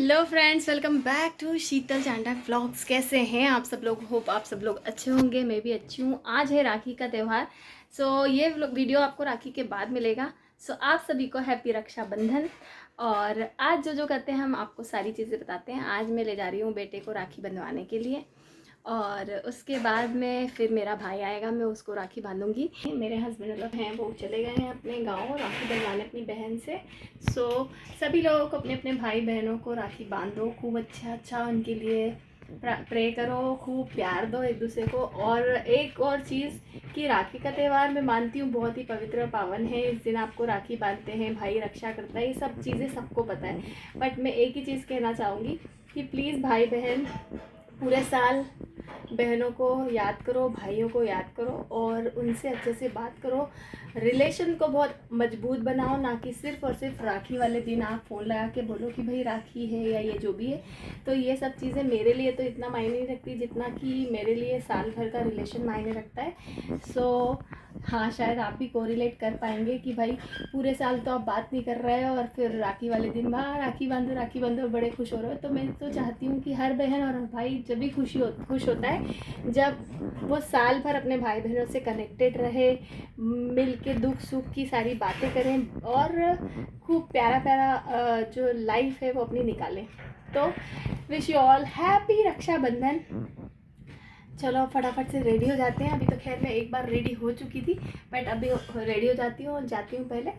Hello friends, welcome back to Sheetal Chanda vlogs. कैसे हैं आप सब लोग? होप आप सब लोग अच्छे होंगे। मैं भी अच्छी हूँ। आज है राखी का त्यौहार। ये वीडियो आपको राखी के बाद मिलेगा। आप सभी को हैप्पी रक्षाबंधन। और आज जो जो करते हैं हम आपको सारी चीज़ें बताते हैं। आज मैं ले जा रही हूँ बेटे को राखी बंधवाने के लिए, और उसके बाद में फिर मेरा भाई आएगा, मैं उसको राखी बांधूंगी। मेरे हस्बैंड लोग हैं वो चले गए हैं अपने गांव राखी बंधवाने अपनी बहन से। सभी लोगों को अपने अपने भाई बहनों को राखी बांधो, खूब अच्छा उनके लिए प्रे करो, खूब प्यार दो एक दूसरे को। और एक और चीज़ कि राखी का त्यौहार मैं मानती हूँ बहुत ही पवित्र और पावन है। इस दिन आपको राखी बांधते हैं, भाई रक्षा करता है, ये सब चीज़ें सबको पता है। बट मैं एक ही चीज़ कहना चाहूँगी कि प्लीज़ भाई बहन पूरे साल बहनों को याद करो, भाइयों को याद करो और उनसे अच्छे से बात करो। रिलेशन को बहुत मजबूत बनाओ, ना कि सिर्फ़ और सिर्फ राखी वाले दिन आप फ़ोन लगा के बोलो कि भाई राखी है या ये जो भी है। तो ये सब चीज़ें मेरे लिए तो इतना मायने नहीं रखती जितना कि मेरे लिए साल भर का रिलेशन मायने रखता है। हाँ, शायद आप भी कोरिलेट कर पाएंगे कि भाई पूरे साल तो आप बात नहीं कर रहे हो और फिर राखी वाले दिन राखी बांधो बड़े खुश हो रहे हो। तो मैं तो चाहती हूँ कि हर बहन और भाई जब भी खुश होता है जब वो साल भर अपने भाई बहनों से कनेक्टेड रहे, मिल के दुख सुख की सारी बातें करें और खूब प्यारा प्यारा जो लाइफ है वो अपनी निकालें। तो wish you all happy Rakshabandhan. चलो फटाफट से रेडी हो जाते हैं। अभी तो खैर मैं एक बार रेडी हो चुकी थी, बट अभी रेडी हो जाती हूँ और जाती हूँ पहले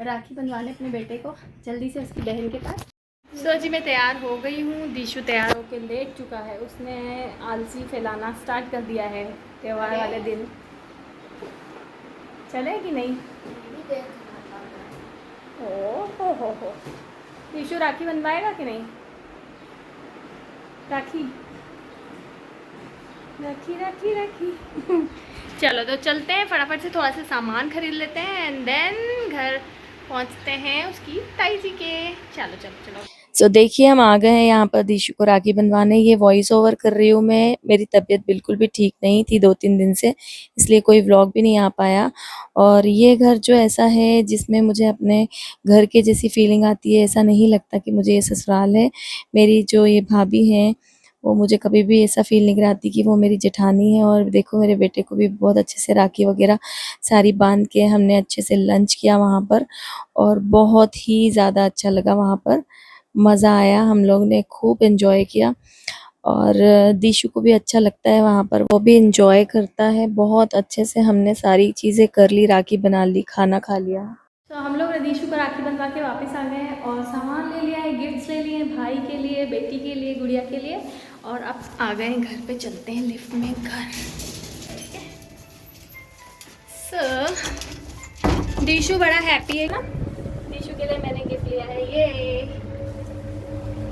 राखी बंधवाने अपने बेटे को जल्दी से उसकी बहन के पास। जी मैं तैयार हो गई हूँ। दीशु तैयार होकर लेट चुका है, उसने आलसी फैलाना स्टार्ट कर दिया है त्यौहार वाले दिन। चले कि नहीं? हो दीशु राखी बनवाएगा कि नहीं? राखी राखी राखी राखी चलो तो चलते हैं, फटाफट से थोड़ा सा सामान खरीद लेते हैं एंड देन घर पहुंचते हैं उसकी ताई जी के। चलो चलो चलो। देखिए हम आ गए हैं यहाँ पर दीशु को राखी बंधवाने। ये वॉइस ओवर कर रही हूँ मैं, मेरी तबीयत बिल्कुल भी ठीक नहीं थी 2-3 दिन से, इसलिए कोई व्लॉग भी नहीं आ पाया। और ये घर जो ऐसा है जिसमें मुझे अपने घर के जैसी फीलिंग आती है, ऐसा नहीं लगता कि मुझे ये ससुराल है। मेरी जो ये भाभी हैं वो मुझे कभी भी ऐसा फील नहीं कराती कि वो मेरी जेठानी है। और देखो मेरे बेटे को भी बहुत अच्छे से राखी वगैरह सारी बांध के हमने अच्छे से लंच किया वहाँ पर, और बहुत ही ज़्यादा अच्छा लगा वहाँ पर। मज़ा आया, हम लोग ने खूब एंजॉय किया। और दीशु को भी अच्छा लगता है वहाँ पर, वो भी एंजॉय करता है बहुत अच्छे से। हमने सारी चीज़ें कर ली, राखी बना ली, खाना खा लिया। तो हम लोग रदीशु को राखी बंधवा के वापस आ गए हैं और सामान ले लिया है, गिफ्ट्स ले लिए, भाई के लिए, बेटी के लिए, गुड़िया के लिए। और अब आ गए हैं घर पे, चलते हैं लिफ्ट में घर। ठीक है। दीशु बड़ा हैप्पी है ना। दीशु के लिए मैंने गिफ्ट लिया है ये।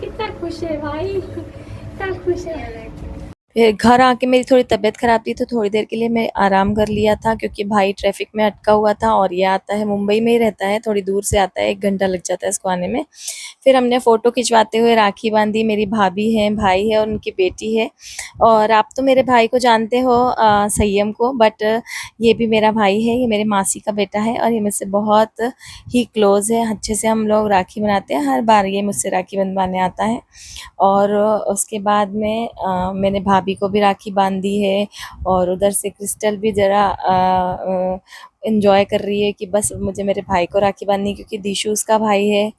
कितना खुश है भाई, कितना खुश है। फिर घर आके मेरी थोड़ी तबीयत ख़राब थी तो थोड़ी देर के लिए मैं आराम कर लिया था, क्योंकि भाई ट्रैफिक में अटका हुआ था और ये आता है मुंबई में ही रहता है, थोड़ी दूर से आता है, 1 घंटा लग जाता है इसको आने में। फिर हमने फ़ोटो खिंचवाते हुए राखी बांधी। मेरी भाभी है, भाई है और उनकी बेटी है। और आप तो मेरे भाई को जानते हो, संयम को, बट ये भी मेरा भाई है, ये मेरे मासी का बेटा है और ये मुझसे बहुत ही क्लोज़ है। अच्छे से हम लोग राखी बनाते हैं, हर बार ये मुझसे राखी बंधवाने आता है। और उसके बाद में मैंने भाभी को भी राखी बांधी है। और उधर से क्रिस्टल भी ज़रा एंजॉय कर रही है कि बस मुझे मेरे भाई को राखी बांधनी, क्योंकि दीशु उसका भाई है।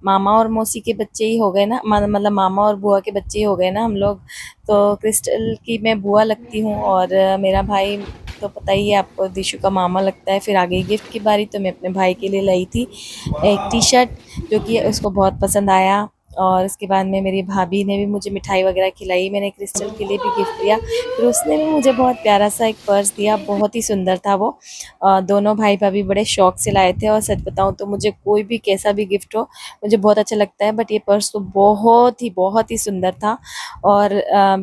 मामा और मौसी के बच्चे ही हो गए ना, मतलब मामा और बुआ के बच्चे ही हो गए ना हम लोग। तो क्रिस्टल की मैं बुआ लगती हूँ और मेरा भाई तो पता ही है आपको, दीशु का मामा लगता है। फिर आ गई गिफ्ट की बारी, तो मैं अपने भाई के लिए लाई थी एक टी शर्ट, जो कि उसको बहुत पसंद आया। और उसके बाद में मेरी भाभी ने भी मुझे मिठाई वगैरह खिलाई, मैंने क्रिस्टल के लिए भी गिफ्ट दिया। फिर उसने भी मुझे बहुत प्यारा सा एक पर्स दिया, बहुत ही सुंदर था वो। दोनों भाई भाभी बड़े शौक से लाए थे। और सच बताऊं तो मुझे कोई भी कैसा भी गिफ्ट हो मुझे बहुत अच्छा लगता है, बट ये पर्स तो बहुत ही सुंदर था। और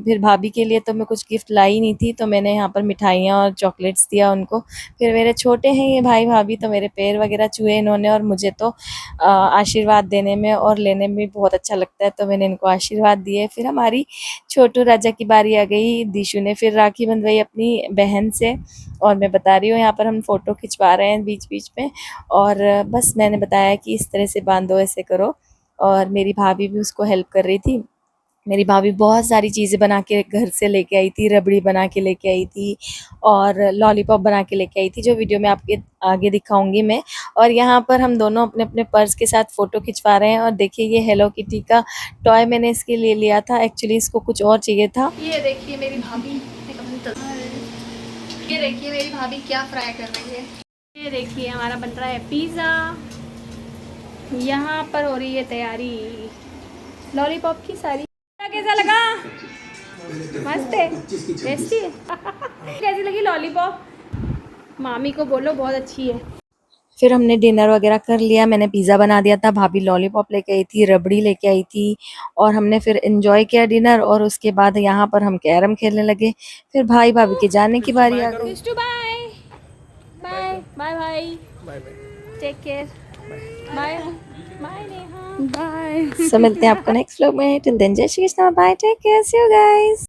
फिर भाभी के लिए तो मैं कुछ गिफ्ट लाई नहीं थी, तो मैंने यहाँ पर मिठाइयाँ और चॉकलेट्स दिया उनको। फिर मेरे छोटे हैं ये भाई भाभी, तो मेरे पैर वगैरह छुए इन्होंने, और मुझे तो आशीर्वाद देने में और लेने में बहुत अच्छा लगता है, तो मैंने इनको आशीर्वाद दिए। फिर हमारी छोटू राजा की बारी आ गई। दीशु ने फिर राखी बंधवाई अपनी बहन से, और मैं बता रही हूँ यहाँ पर हम फ़ोटो खिंचवा रहे हैं बीच बीच में। और बस मैंने बताया कि इस तरह से बांधो, ऐसे करो। और मेरी भाभी भी उसको हेल्प कर रही थी। मेरी भाभी बहुत सारी चीज़ें बना के घर से लेके आई थी, रबड़ी बना के लेके आई थी और लॉलीपॉप बना के लेके आई थी, जो वीडियो में आपके आगे दिखाऊंगी मैं। और यहाँ पर हम दोनों अपने अपने पर्स के साथ फ़ोटो खिंचवा रहे हैं। और देखिए ये हेलो किटी का टॉय मैंने इसके लिए लिया था, एक्चुअली इसको कुछ और चाहिए था। ये देखिए मेरी भाभी, ये देखिए मेरी भाभी क्या फ्राई कर रही है। ये देखिए हमारा बन रहा है पिज़्ज़ा, यहाँ पर हो रही है तैयारी लॉलीपॉप की सारी। कैसा लगा? मस्त है, टेस्टी है। कैसी लगी लॉलीपॉप? मामी को बोलो बहुत अच्छी है। फिर हमने डिनर वगैरह कर लिया, मैंने पिज़्ज़ा बना दिया था, भाभी लॉलीपॉप लेके आई थी, रबड़ी लेके आई थी और हमने फिर एंजॉय किया डिनर। और उसके बाद यहाँ पर हम कैरम खेलने लगे। फिर भाई भाभी के जाने की बारी आ गई। Bye bye bye bye, take care, bye bye Neha, bye. So मिलते हैं आपको नेक्स्ट व्लॉग में। टिल देन जय Shri Krishna, bye, take care, see you guys.